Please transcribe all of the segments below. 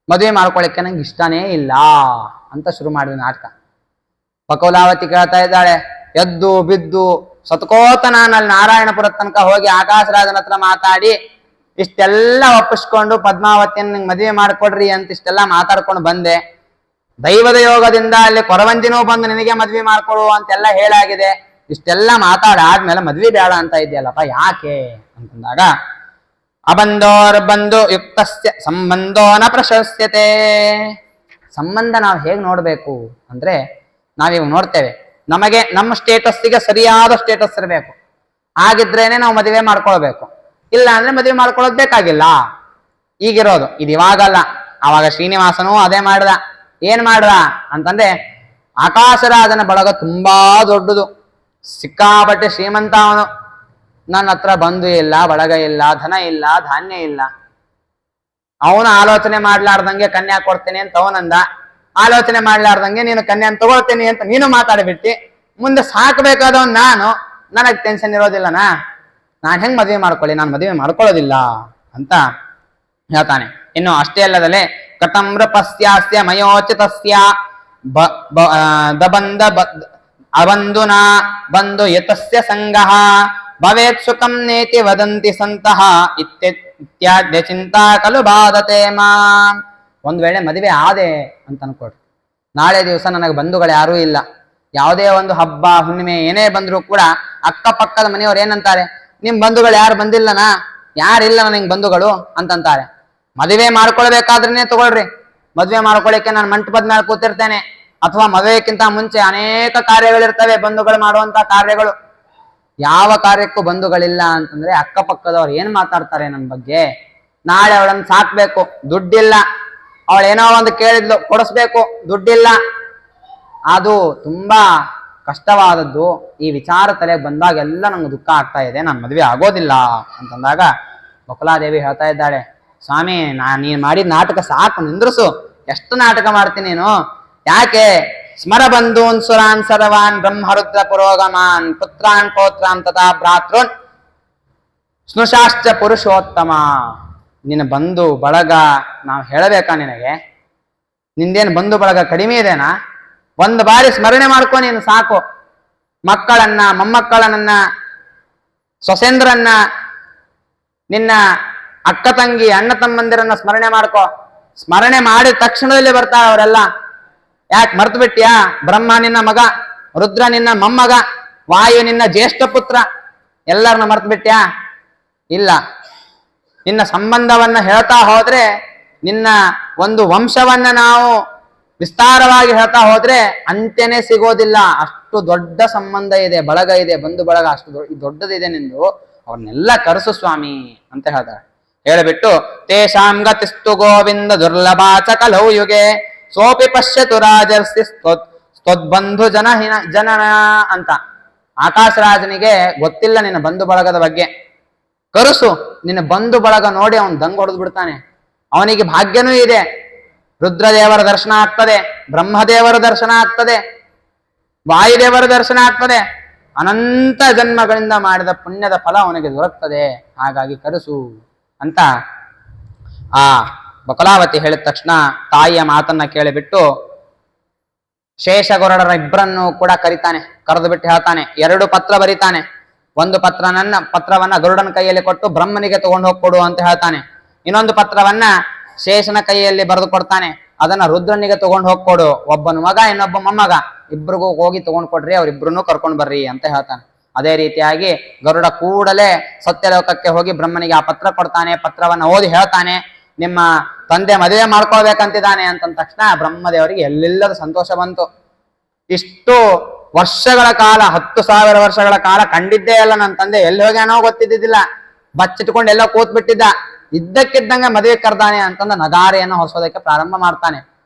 ಮದುವೆ ಮಾಡ್ಕೊಳಕ್ಕೆ ನಂಗೆ ಇಷ್ಟನೇ ಇಲ್ಲ ಅಂತ ಶುರು ಮಾಡಿದ ನಾಟಕ. ಬಕೌಲಾವತಿ ಕೇಳ್ತಾ ಇದ್ದಾಳೆ, ಎದ್ದು ಬಿದ್ದು ಸತ್ಕೋತ ನಾನಲ್ಲಿ ನಾರಾಯಣಪುರ ತನಕ ಹೋಗಿ ಆಕಾಶರಾಜನ ಹತ್ರ ಮಾತಾಡಿ ಇಷ್ಟೆಲ್ಲ ಒಪ್ಪಿಸ್ಕೊಂಡು ಪದ್ಮಾವತಿಯನ್ನು ನಿಂಗೆ ಮದುವೆ ಮಾಡ್ಕೊಡ್ರಿ ಅಂತ ಇಷ್ಟೆಲ್ಲ ಮಾತಾಡ್ಕೊಂಡು ಬಂದೆ. ದೈವದ ಯೋಗದಿಂದ ಅಲ್ಲಿ ಕೊರವಂಜಿನೂ ಬಂದು ನಿನಗೆ ಮದ್ವೆ ಮಾಡ್ಕೊಡು ಅಂತೆಲ್ಲ ಹೇಳಾಗಿದೆ. ಇಷ್ಟೆಲ್ಲ ಮಾತಾಡಾದ್ಮೇಲೆ ಮದ್ವೆ ಬೇಡ ಅಂತ ಇದೆಯಲ್ಲಪ್ಪ, ಯಾಕೆ ಅಂತಂದಾಗ, ಅಬಂಧೋರ್ ಬಂಧು ಯುಕ್ತಸ್ಯ ಸಂಬಂಧೋ ನ ಪ್ರಶಸ್ಯತೆ. ಸಂಬಂಧ ನಾವು ಹೇಗೆ ನೋಡ್ಬೇಕು ಅಂದ್ರೆ, ನಾವೀಗ ನೋಡ್ತೇವೆ, ನಮಗೆ ನಮ್ಮ ಸ್ಟೇಟಸ್ಸಿಗೆ ಸರಿಯಾದ ಸ್ಟೇಟಸ್ ಇರಬೇಕು, ಆಗಿದ್ರೇನೆ ನಾವು ಮದುವೆ ಮಾಡ್ಕೊಳ್ಬೇಕು. ಇಲ್ಲ ಅಂದ್ರೆ ಮದುವೆ ಮಾಡ್ಕೊಳ್ಳೋದು ಬೇಕಾಗಿಲ್ಲ. ಈಗಿರೋದು ಇದು ಇವಾಗಲ್ಲ, ಅವಾಗ ಶ್ರೀನಿವಾಸನೂ ಅದೇ ಮಾಡ್ದ. ಏನ್ ಮಾಡ್ದ ಅಂತಂದ್ರೆ, ಆಕಾಶರಾಜನ ಬಳಗ ತುಂಬಾ ದೊಡ್ಡದು, ಸಿಕ್ಕಾಪಟ್ಟೆ ಶ್ರೀಮಂತ ಅವನು. ನನ್ನ ಹತ್ರ ಬಂಧು ಇಲ್ಲ, ಬಳಗ ಇಲ್ಲ, ಧನ ಇಲ್ಲ, ಧಾನ್ಯ ಇಲ್ಲ. ಅವನು ಆಲೋಚನೆ ಮಾಡ್ಲಾರ್ದಂಗೆ ಕನ್ಯಾ ಕೊಡ್ತೇನೆ ಅಂತ ಅವನಂದ. ಆಲೋಚನೆ ಮಾಡ್ಲಾರ್ದಂಗೆ ನೀನು ಕನ್ಯಾನ್ ತಗೊಳ್ತೇನೆ ಅಂತ ನೀನು ಮಾತಾಡ್ಬಿಟ್ಟಿ. ಮುಂದೆ ಸಾಕಬೇಕಾದವನ್ ನಾನು, ನನಗ್ ಟೆನ್ಷನ್ ಇರೋದಿಲ್ಲನಾ, ನಾನು ಹೆಂಗ್ ಮದುವೆ ಮಾಡ್ಕೊಳ್ಳಿ, ನಾನು ಮದುವೆ ಮಾಡ್ಕೊಳ್ಳೋದಿಲ್ಲ ಅಂತ ಹೇಳ್ತಾನೆ. ಇನ್ನು ಅಷ್ಟೇ ಅಲ್ಲದಲ್ಲೇ ಕಟಮ್ರಪಸ್ಯಾಸ್ಯ ಮಯೋಚಿತಸ್ಯ ದಬಂಧ ಅಬಂಧುನ ಬಂಧು ಯತಸ್ಯ ಸಂಗಃ ಭವೇತ್ ಸುಖಂ ನೇತಿ ವದಂತಿ ಸಂತಹ ಇತ್ಯಾದ್ಯ ಚಿಂತಾ ಕಲು ಬಾಧತೆ ಮಾ. ಒಂದ್ ವೇಳೆ ಮದುವೆ ಆದೆ ಅಂತ ಅನ್ಕೊಡ್ರಿ, ನಾಳೆ ದಿವಸ ನನಗೆ ಬಂಧುಗಳು ಯಾರೂ ಇಲ್ಲ, ಯಾವುದೇ ಒಂದು ಹಬ್ಬ ಹುಣ್ಣಿಮೆ ಏನೇ ಬಂದ್ರು ಕೂಡ ಅಕ್ಕಪಕ್ಕದ ಮನೆಯವ್ರು ಏನಂತಾರೆ, ನಿಮ್ ಬಂಧುಗಳು ಯಾರು ಬಂದಿಲ್ಲನಾ, ಯಾರಿಲ್ಲ ನಿಂಗೆ ಬಂಧುಗಳು ಅಂತಂತಾರೆ. ಮದುವೆ ಮಾಡ್ಕೊಳ್ಬೇಕಾದ್ರೇನೆ ತಗೊಳ್ರಿ, ಮದುವೆ ಮಾಡ್ಕೊಳಕ್ಕೆ ನಾನು ಮಂಟಪದ ಮೇಲೆ ಕೂತಿರ್ತೇನೆ, ಅಥವಾ ಮದುವೆಕ್ಕಿಂತ ಮುಂಚೆ ಅನೇಕ ಕಾರ್ಯಗಳಿರ್ತವೆ, ಬಂಧುಗಳು ಮಾಡುವಂತ ಕಾರ್ಯಗಳು. ಯಾವ ಕಾರ್ಯಕ್ಕೂ ಬಂಧುಗಳಿಲ್ಲ ಅಂತಂದ್ರೆ ಅಕ್ಕಪಕ್ಕದವ್ರು ಏನ್ ಮಾತಾಡ್ತಾರೆ ನನ್ನ ಬಗ್ಗೆ, ನಾಳೆ ಅವಳನ್ನು ಸಾಕ್ಬೇಕು, ದುಡ್ಡಿಲ್ಲ, ಅವಳೇನೋ ಒಂದು ಕೇಳಿದ್ಲು ಕೊಡಿಸ್ಬೇಕು, ದುಡ್ಡಿಲ್ಲ, ಅದು ತುಂಬಾ ಕಷ್ಟವಾದದ್ದು. ಈ ವಿಚಾರ ತಲೆಗೆ ಬಂದಾಗ ಎಲ್ಲ ನಂಗೆ ದುಃಖ ಆಗ್ತಾ ಇದೆ, ನಾನು ಮದುವೆ ಆಗೋದಿಲ್ಲ ಅಂತಂದಾಗ ಬಕುಲಾದೇವಿ ಹೇಳ್ತಾ ಇದ್ದಾಳೆ, ಸ್ವಾಮಿ ನೀನ್ ಮಾಡಿದ ನಾಟಕ ಸಾಕು, ನಿಂದ್ರಸು, ಎಷ್ಟು ನಾಟಕ ಮಾಡ್ತೀನಿ ನೀನು, ಯಾಕೆ ಸ್ಮರ ಬಂಧೂನ್ ಸುರಾನ್ ಸರ್ವಾನ್ ಬ್ರಹ್ಮರುದ್ರ ಪುರೋಗಮಾನ್ ಪುತ್ರಾನ್ ಪೌತ್ರಾನ್ ತಥಾ ಭ್ರಾತೃನ್ ಸ್ನುಷಾಶ್ಚ ಪುರುಷೋತ್ತಮ. ನಿನ್ನ ಬಂಧು ಬಳಗ ನಾವು ಹೇಳಬೇಕಾ ನಿನಗೆ? ನಿಂದೇನು ಬಂಧು ಬಳಗ ಕಡಿಮೆ ಇದೆನಾ? ಒಂದು ಬಾರಿ ಸ್ಮರಣೆ ಮಾಡ್ಕೊ ನೀನು ಸಾಕು. ಮಕ್ಕಳನ್ನ, ಮೊಮ್ಮಕ್ಕಳನ್ನ, ಸೊಸೆಂದ್ರನ್ನ, ನಿನ್ನ ಅಕ್ಕ ತಂಗಿ ಅಣ್ಣ ತಮ್ಮಂದಿರನ್ನ ಸ್ಮರಣೆ ಮಾಡ್ಕೊ. ಸ್ಮರಣೆ ಮಾಡಿದ ತಕ್ಷಣದಲ್ಲಿ ಬರ್ತಾರೆ ಅವರೆಲ್ಲ. ಯಾಕೆ ಮರ್ತು ಬಿಟ್ಟಿಯಾ? ಬ್ರಹ್ಮ ನಿನ್ನ ಮಗ, ರುದ್ರ ನಿನ್ನ ಮೊಮ್ಮಗ, ವಾಯು ನಿನ್ನ ಜ್ಯೇಷ್ಠ ಪುತ್ರ, ಎಲ್ಲರನ್ನ ಮರ್ತು ಬಿಟ್ಟಿಯಾ? ಇಲ್ಲ. ನಿನ್ನ ಸಂಬಂಧವನ್ನ ಹೇಳ್ತಾ ಹೋದ್ರೆ, ನಿನ್ನ ಒಂದು ವಂಶವನ್ನ ನಾವು ವಿಸ್ತಾರವಾಗಿ ಹೇಳ್ತಾ ಹೋದ್ರೆ ಅಂತ್ಯನೇ ಸಿಗೋದಿಲ್ಲ. ಅಷ್ಟು ದೊಡ್ಡ ಸಂಬಂಧ ಇದೆ, ಬಳಗ ಇದೆ, ಬಂಧು ಬಳಗ ಅಷ್ಟು ದೊಡ್ಡದಿದೆ ನಿಂದು. ಅವ್ರನ್ನೆಲ್ಲ ಕರೆಸು ಸ್ವಾಮಿ ಅಂತ ಹೇಳ್ತಾರೆ. ಹೇಳಿಬಿಟ್ಟು ತೇಷಾಂ ಗತಿಸ್ತು ಗೋವಿಂದ ದುರ್ಲಭಾಚ ಕಲೌ ಯುಗೆ ಸೋಪಿ ಪಶ್ಯತು ರಾಜರ್ಷಿ ಸ್ತೊದ್ಬಂಧು ಜನನ ಅಂತ. ಆಕಾಶರಾಜನಿಗೆ ಗೊತ್ತಿಲ್ಲ ನಿನ್ನ ಬಂಧು ಬಳಗದ ಬಗ್ಗೆ. ಕರುಸು, ನಿನ್ನ ಬಂಧು ಬಳಗ ನೋಡಿ ಅವನು ದಂಗ್ ಹೊಡೆದು ಬಿಡ್ತಾನೆ. ಅವನಿಗೆ ಭಾಗ್ಯನೂ ಇದೆ, ರುದ್ರದೇವರ ದರ್ಶನ ಆಗ್ತದೆ, ಬ್ರಹ್ಮದೇವರ ದರ್ಶನ ಆಗ್ತದೆ, ವಾಯುದೇವರ ದರ್ಶನ ಆಗ್ತದೆ, ಅನಂತ ಜನ್ಮಗಳಿಂದ ಮಾಡಿದ ಪುಣ್ಯದ ಫಲ ಅವನಿಗೆ ದೊರಕ್ತದೆ. ಹಾಗಾಗಿ ಕರೆಸು ಅಂತ ಆ ಬಕುಲಾವತಿ ಹೇಳಿದ ತಕ್ಷಣ ತಾಯಿಯ ಮಾತನ್ನ ಕೇಳಿಬಿಟ್ಟು ಶೇಷಗರುಡರ ಇಬ್ಬರನ್ನು ಕೂಡ ಕರಿತಾನೆ. ಕರೆದು ಬಿಟ್ಟು ಹೇಳ್ತಾನೆ, 2 ಪತ್ರ ಬರೀತಾನೆ. ಒಂದು ಪತ್ರವನ್ನ ಗರುಡನ ಕೈಯಲ್ಲಿ ಕೊಟ್ಟು ಬ್ರಹ್ಮನಿಗೆ ತಗೊಂಡು ಹೋಗ್ಕೊಡು ಅಂತ ಹೇಳ್ತಾನೆ. ಇನ್ನೊಂದು ಪತ್ರವನ್ನ ಶೇಷನ ಕೈಯಲ್ಲಿ ಬರೆದು ಕೊಡ್ತಾನೆ, ಅದನ್ನ ರುದ್ರನಿಗೆ ತಗೊಂಡು ಹೋಗ್ಕೊಡು. ಒಬ್ಬನ ಮಗ ಇನ್ನೊಬ್ಬ ಮೊಮ್ಮಗ, ಇಬ್ರಿಗೂ ಹೋಗಿ ತಗೊಂಡ್ ಕೊಡ್ರಿ, ಅವ್ರಿಬ್ರನ್ನೂ ಕರ್ಕೊಂಡ್ ಬರ್ರಿ ಅಂತ ಹೇಳ್ತಾನೆ. ಅದೇ ರೀತಿಯಾಗಿ ಗರುಡ ಕೂಡಲೇ ಸತ್ಯಲೋಕಕ್ಕೆ ಹೋಗಿ ಬ್ರಹ್ಮನಿಗೆ ಆ ಪತ್ರ ಕೊಡ್ತಾನೆ. ಪತ್ರವನ್ನ ಓದಿ ಹೇಳ್ತಾನೆ, ನಿಮ್ಮ ತಂದೆ ಮದುವೆ ಮಾಡ್ಕೊಳ್ಬೇಕಂತಿದ್ದಾನೆ ಅಂತಂದ ತಕ್ಷಣ ಬ್ರಹ್ಮದೇವರಿಗೆ ಎಲ್ಲಿಲ್ಲದ ಸಂತೋಷ ಬಂತು. ಇಷ್ಟು ವರ್ಷಗಳ ಕಾಲ, 10,000 ವರ್ಷಗಳ ಕಾಲ ಕಂಡಿದ್ದೇ ಅಲ್ಲ ನನ್ನ ತಂದೆ, ಎಲ್ಲಿ ಹೋಗ್ಯಾನೋ ಗೊತ್ತಿದ್ದಿದ್ದಿಲ್ಲ, ಬಚ್ಚಿಟ್ಕೊಂಡು ಎಲ್ಲ ಕೂತ್ ಬಿಟ್ಟಿದ್ದ. ಇದ್ದಕ್ಕಿದ್ದಂಗೆ ಮದುವೆ ಕರ್ದಾನೆ ಅಂತಂದ ನಗಾರೆಯನ್ನು ಹೊಸೋದಕ್ಕೆ ಪ್ರಾರಂಭ ಮಾಡ್ತಾನೆ.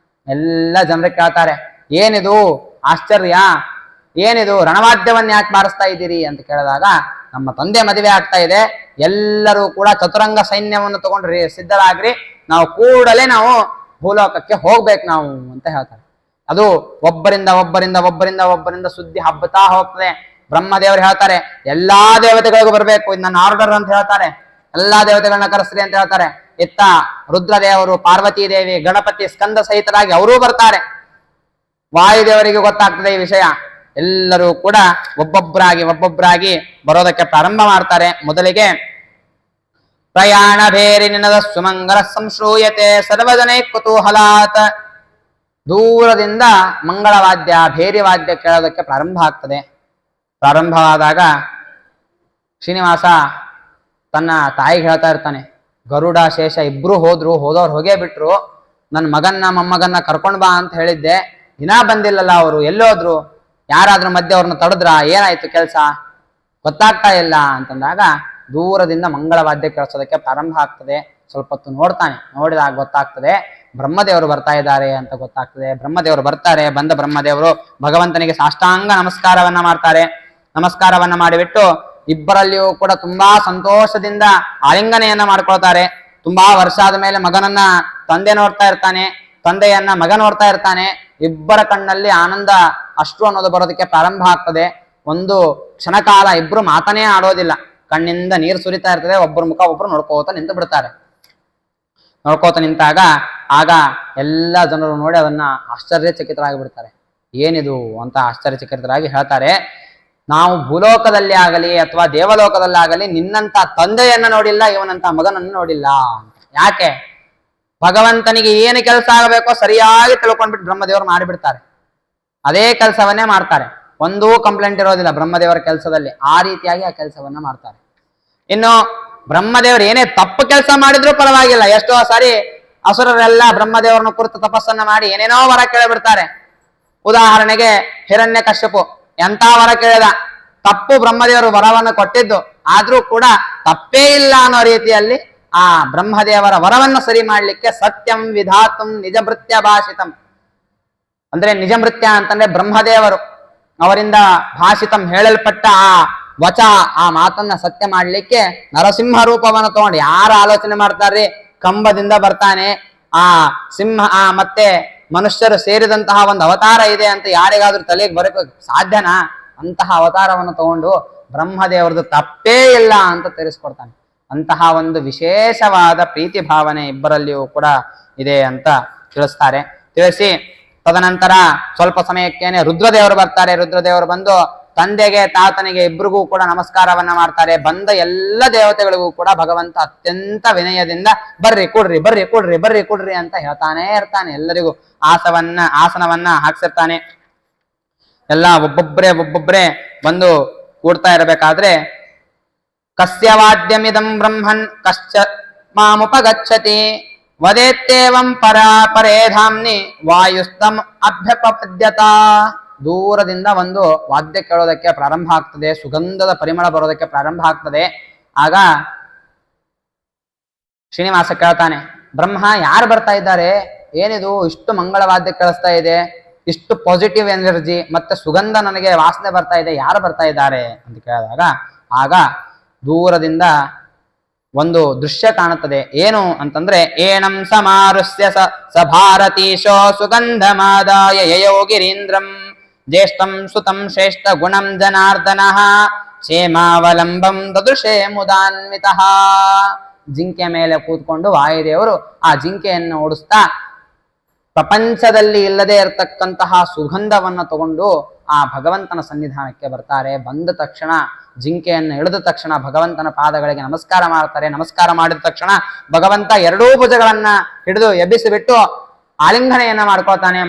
ಎಲ್ಲ ಜನರಿಗೆ ಕೇಳ್ತಾರೆ, ಏನಿದು ಆಶ್ಚರ್ಯ, ಏನಿದು ರಣವಾದ್ಯವನ್ನ ಯಾಕೆ ಬಾರಿಸ್ತಾ ಇದ್ದೀರಿ ಅಂತ ಕೇಳಿದಾಗ, ನಮ್ಮ ತಂದೆ ಮದುವೆ ಆಗ್ತಾ ಇದೆ, ಎಲ್ಲರೂ ಕೂಡ ಚತುರಂಗ ಸೈನ್ಯವನ್ನು ತಗೊಂಡ್ರಿ, ಸಿದ್ಧರಾಗ್ರಿ, ನಾವು ಕೂಡಲೇ ನಾವು ಭೂಲೋಕಕ್ಕೆ ಹೋಗ್ಬೇಕು ನಾವು ಅಂತ ಹೇಳ್ತಾರೆ. ಅದು ಒಬ್ಬರಿಂದ ಸುದ್ದಿ ಹಬ್ಬತಾ ಹೋಗ್ತದೆ. ಬ್ರಹ್ಮದೇವರು ಹೇಳ್ತಾರೆ, ಎಲ್ಲಾ ದೇವತೆಗಳಿಗೂ ಬರ್ಬೇಕು, ಇದು ನನ್ನ ಆರ್ಡರ್ ಅಂತ ಹೇಳ್ತಾರೆ. ಎಲ್ಲಾ ದೇವತೆಗಳನ್ನ ಕರೆಸ್ರಿ ಅಂತ ಹೇಳ್ತಾರೆ. ಇತ್ತ ರುದ್ರದೇವರು, ಪಾರ್ವತೀ ದೇವಿ, ಗಣಪತಿ ಸ್ಕಂದ ಸಹಿತರಾಗಿ ಅವರೂ ಬರ್ತಾರೆ. ವಾಯುದೇವರಿಗೆ ಗೊತ್ತಾಗ್ತದೆ ಈ ವಿಷಯ. ಎಲ್ಲರೂ ಕೂಡ ಒಬ್ಬೊಬ್ಬರಾಗಿ ಬರೋದಕ್ಕೆ ಪ್ರಾರಂಭ ಮಾಡ್ತಾರೆ. ಮೊದಲಿಗೆ ಪ್ರಯಾಣ ಭೇರಿ ನಿನದ ಸುಮಂಗಲ ಸಂಶ್ರೂಯತೆ ಸರ್ವಜನೇ ಕುತೂಹಲಾತ್. ದೂರದಿಂದ ಮಂಗಳವಾದ್ಯ, ಭೇರಿ ವಾದ್ಯ ಕೇಳೋದಕ್ಕೆ ಪ್ರಾರಂಭ ಆಗ್ತದೆ. ಪ್ರಾರಂಭವಾದಾಗ ಶ್ರೀನಿವಾಸ ತನ್ನ ತಾಯಿಗೆ ಹೇಳ್ತಾ ಇರ್ತಾನೆ, ಗರುಡ ಶೇಷ ಇಬ್ರು ಹೋದವ್ರು ಹೋಗೇ ಬಿಟ್ರು. ನನ್ನ ಮಗನ್ನ ಮೊಮ್ಮಗನ್ನ ಕರ್ಕೊಂಡ್ ಬಾ ಅಂತ ಹೇಳಿದ್ದೆ, ದಿನಾ ಬಂದಿಲ್ಲಲ್ಲ ಅವರು, ಎಲ್ಲೋದ್ರು? ಯಾರಾದ್ರೂ ಮಧ್ಯೆ ಅವ್ರನ್ನ ತಡದ್ರ? ಏನಾಯ್ತು ಕೆಲಸ ಗೊತ್ತಾಗ್ತಾ ಇಲ್ಲ ಅಂತಂದಾಗ ದೂರದಿಂದ ಮಂಗಳವಾದ್ಯ ಕೇಳಿಸೋದಕ್ಕೆ ಪ್ರಾರಂಭ ಆಗ್ತದೆ. ಸ್ವಲ್ಪ ಹೊತ್ತು ನೋಡ್ತಾನೆ. ನೋಡಿದಾಗ ಗೊತ್ತಾಗ್ತದೆ ಬ್ರಹ್ಮದೇವರು ಬರ್ತಾ ಇದ್ದಾರೆ ಅಂತ ಗೊತ್ತಾಗ್ತದೆ. ಬ್ರಹ್ಮದೇವರು ಬರ್ತಾರೆ. ಬಂದ ಬ್ರಹ್ಮದೇವರು ಭಗವಂತನಿಗೆ ಸಾಷ್ಟಾಂಗ ನಮಸ್ಕಾರವನ್ನ ಮಾಡ್ತಾರೆ. ನಮಸ್ಕಾರವನ್ನ ಮಾಡಿಬಿಟ್ಟು ಇಬ್ಬರಲ್ಲಿಯೂ ಕೂಡ ತುಂಬಾ ಸಂತೋಷದಿಂದ ಆಲಿಂಗನೆಯನ್ನ ಮಾಡ್ಕೊಳ್ತಾರೆ. ತುಂಬಾ ವರ್ಷ ಆದ ಮೇಲೆ ಮಗನನ್ನ ತಂದೆ ನೋಡ್ತಾ ಇರ್ತಾನೆ, ತಂದೆಯನ್ನ ಮಗ ನೋಡ್ತಾ ಇರ್ತಾನೆ. ಇಬ್ಬರ ಕಣ್ಣಲ್ಲಿ ಆನಂದ ಅಷ್ಟು ಅನ್ನೋದು ಬರೋದಕ್ಕೆ ಪ್ರಾರಂಭ ಆಗ್ತದೆ. ಒಂದು ಕ್ಷಣಕಾಲ ಇಬ್ರು ಮಾತನೇ ಆಡೋದಿಲ್ಲ, ಕಣ್ಣಿಂದ ನೀರು ಸುರಿತಾ ಇರ್ತದೆ. ಒಬ್ಬರ ಮುಖ ಒಬ್ರು ನೋಡ್ಕೋತ ನಿಂತು ಬಿಡ್ತಾರೆ. ನೋಡ್ಕೋತ ನಿಂತಾಗ ಆಗ ಎಲ್ಲ ಜನರು ನೋಡಿ ಅದನ್ನ ಆಶ್ಚರ್ಯಚಕಿತರಾಗಿ ಬಿಡ್ತಾರೆ. ಏನಿದು ಅಂತ ಆಶ್ಚರ್ಯಚಕಿತರಾಗಿ ಹೇಳ್ತಾರೆ, ನಾವು ಭೂಲೋಕದಲ್ಲಿ ಆಗಲಿ ಅಥವಾ ದೇವಲೋಕದಲ್ಲಿ ಆಗಲಿ ನಿನ್ನಂತ ತಂದೆಯನ್ನ ನೋಡಿಲ್ಲ, ಇವನಂತ ಮಗನನ್ನು ನೋಡಿಲ್ಲ. ಯಾಕೆ? ಭಗವಂತನಿಗೆ ಏನು ಕೆಲಸ ಆಗಬೇಕೋ ಸರಿಯಾಗಿ ತಿಳ್ಕೊಂಡ್ಬಿಟ್ಟು ಬ್ರಹ್ಮದೇವರು ಮಾಡಿಬಿಡ್ತಾರೆ. ಅದೇ ಕೆಲಸವನ್ನೇ ಮಾಡ್ತಾರೆ. ಒಂದೂ ಕಂಪ್ಲೇಂಟ್ ಇರೋದಿಲ್ಲ ಬ್ರಹ್ಮದೇವರ ಕೆಲಸದಲ್ಲಿ. ಆ ರೀತಿಯಾಗಿ ಆ ಕೆಲಸವನ್ನ ಮಾಡ್ತಾರೆ. ಇನ್ನು ಬ್ರಹ್ಮದೇವರು ಏನೇ ತಪ್ಪು ಕೆಲಸ ಮಾಡಿದ್ರು ಪರವಾಗಿಲ್ಲ. ಎಷ್ಟೋ ಸಾರಿ ಅಸುರರೆಲ್ಲ ಬ್ರಹ್ಮದೇವರನ್ನ ಕುರಿತು ತಪಸ್ಸನ್ನ ಮಾಡಿ ಏನೇನೋ ವರ ಕೇಳಿಬಿಡ್ತಾರೆ. ಉದಾಹರಣೆಗೆ ಹಿರಣ್ಯಕಶ್ಯಪು ಎಂತ ವರ ಕೇಳಿದ, ತಪ್ಪು ಬ್ರಹ್ಮದೇವರು ವರವನ್ನು ಕೊಟ್ಟಿದ್ದು, ಆದ್ರೂ ಕೂಡ ತಪ್ಪೇ ಇಲ್ಲ ಅನ್ನೋ ರೀತಿಯಲ್ಲಿ ಆ ಬ್ರಹ್ಮದೇವರ ವರವನ್ನು ಸರಿ ಮಾಡ್ಲಿಕ್ಕೆ ಸತ್ಯಂ ವಿಧಾತುಂ ನಿಜಭೃತ್ಯ ಭಾಷಿತಂ, ಅಂದ್ರೆ ನಿಜಮೃತ್ಯ ಅಂತಂದ್ರೆ ಬ್ರಹ್ಮದೇವರು ಅವರಿಂದ ಭಾಷಿತಂ ಹೇಳಲ್ಪಟ್ಟ ಆ ವಚ, ಆ ಮಾತನ್ನ ಸತ್ಯ ಮಾಡ್ಲಿಕ್ಕೆ ನರಸಿಂಹ ರೂಪವನ್ನು ತಗೊಂಡು, ಯಾರು ಆಲೋಚನೆ ಮಾಡ್ತಾರ್ರಿ, ಕಂಬದಿಂದ ಬರ್ತಾನೆ ಆ ಸಿಂಹ, ಮತ್ತೆ ಮನುಷ್ಯರು ಸೇರಿದಂತಹ ಒಂದು ಅವತಾರ ಇದೆ ಅಂತ ಯಾರಿಗಾದ್ರೂ ತಲೆಗೆ ಬರಕ್ಕೆ ಸಾಧ್ಯನಾ? ಅಂತಹ ಅವತಾರವನ್ನು ತಗೊಂಡು ಬ್ರಹ್ಮದೇವರದು ತಪ್ಪೇ ಇಲ್ಲ ಅಂತ ತಿಳಿಸ್ಕೊಡ್ತಾನೆ. ಅಂತಹ ಒಂದು ವಿಶೇಷವಾದ ಪ್ರೀತಿ ಭಾವನೆ ಇಬ್ಬರಲ್ಲಿಯೂ ಕೂಡ ಇದೆ ಅಂತ ತಿಳಿಸ್ತಾರೆ. ತಿಳಿಸಿ ತದನಂತರ ಸ್ವಲ್ಪ ಸಮಯಕ್ಕೇನೆ ರುದ್ರದೇವರು ಬರ್ತಾರೆ. ರುದ್ರದೇವರು ಬಂದು ತಂದೆಗೆ ತಾತನಿಗೆ ಇಬ್ಬರಿಗೂ ಕೂಡ ನಮಸ್ಕಾರವನ್ನ ಮಾಡ್ತಾರೆ. ಬಂದ ಎಲ್ಲ ದೇವತೆಗಳಿಗೂ ಕೂಡ ಭಗವಂತ ಅತ್ಯಂತ ವಿನಯದಿಂದ ಬರ್ರಿ ಕೊಡ್ರಿ ಬರ್ರಿ ಕೊಡ್ರಿ ಬರ್ರಿ ಕೊಡ್ರಿ ಅಂತ ಹೇಳ್ತಾನೆ ಇರ್ತಾನೆ. ಎಲ್ಲರಿಗೂ ಆಸನವನ್ನ ಹಾಕ್ಸಿರ್ತಾನೆ. ಎಲ್ಲ ಒಬ್ಬೊಬ್ರೆ ಬಂದು ಕೂಡ್ತಾ ಇರಬೇಕಾದ್ರೆ ಕಸ್ಯವಾದ್ಯಮಿದಂ ಬ್ರಹ್ಮನ್ ಕಶ್ಚ ಮಾಮುಪಗಚ್ಚತಿ ವದೇತ್ತೇವಂ ಪರೇಧಾಮ್ನಿ ವಾಯುಸ್ತಂ ಅಭ್ಯಪದ್ಯತ. ದೂರದಿಂದ ಒಂದು ವಾದ್ಯ ಕೇಳೋದಕ್ಕೆ ಪ್ರಾರಂಭ ಆಗ್ತದೆ. ಸುಗಂಧದ ಪರಿಮಳ ಬರೋದಕ್ಕೆ ಪ್ರಾರಂಭ ಆಗ್ತದೆ. ಆಗ ಶ್ರೀನಿವಾಸ ಕೇಳ್ತಾನೆ, ಬ್ರಹ್ಮ ಯಾರು ಬರ್ತಾ ಇದ್ದಾರೆ? ಏನಿದು ಇಷ್ಟು ಮಂಗಳವಾದ್ಯ ಕೇಳಿಸ್ತಾ ಇದೆ, ಇಷ್ಟು ಪಾಸಿಟಿವ್ ಎನರ್ಜಿ ಮತ್ತೆ ಸುಗಂಧ ನನಗೆ ವಾಸನೆ ಬರ್ತಾ ಇದೆ, ಯಾರು ಬರ್ತಾ ಇದ್ದಾರೆ ಅಂತ ಕೇಳಿದಾಗ ಆಗ ದೂರದಿಂದ ಒಂದು ದೃಶ್ಯ ಕಾಣುತ್ತದೆ. ಏನು ಅಂತಂದ್ರೆ, ಏನಂ ಸಮಾರುಷ್ಯ ಸ ಭಾರತೀಶೋ ಸುಗಂಧಮಾದಾಯ ಯಯೋಗಿರೀಂದ್ರಂ ಜ್ಯೇಷ್ಠಂ ಸುತಂ ಶ್ರೇಷ್ಠ ಗುಣಂ ಜನಾರ್ದನಃ ಕ್ಷೇಮಾವಲಂಬಂ ದದೃಶೇ ಮುದಾನ್ವಿತಃ. ಜಿಂಕೆ ಮೇಲೆ ಕೂತ್ಕೊಂಡು ವಾಯುದೇವರು ಆ ಜಿಂಕೆಯನ್ನು ಓಡಿಸ್ತಾ ಪ್ರಪಂಚದಲ್ಲಿ ಇಲ್ಲದೆ ಇರತಕ್ಕಂತಹ ಸುಗಂಧವನ್ನು ತಗೊಂಡು ಆ ಭಗವಂತನ ಸನ್ನಿಧಾನಕ್ಕೆ ಬರ್ತಾರೆ. ಬಂದ ತಕ್ಷಣ ಜಿಂಕೆಯನ್ನು ಇಳಿದ ತಕ್ಷಣ ಭಗವಂತನ ಪಾದಗಳಿಗೆ ನಮಸ್ಕಾರ ಮಾಡ್ತಾರೆ. ನಮಸ್ಕಾರ ಮಾಡಿದ ತಕ್ಷಣ ಭಗವಂತ ಎರಡೂ ಭುಜಗಳನ್ನ ಹಿಡಿದು ಎಬ್ಬಿಸಿಬಿಟ್ಟು ಆಲಿಂಗನೆಯನ್ನ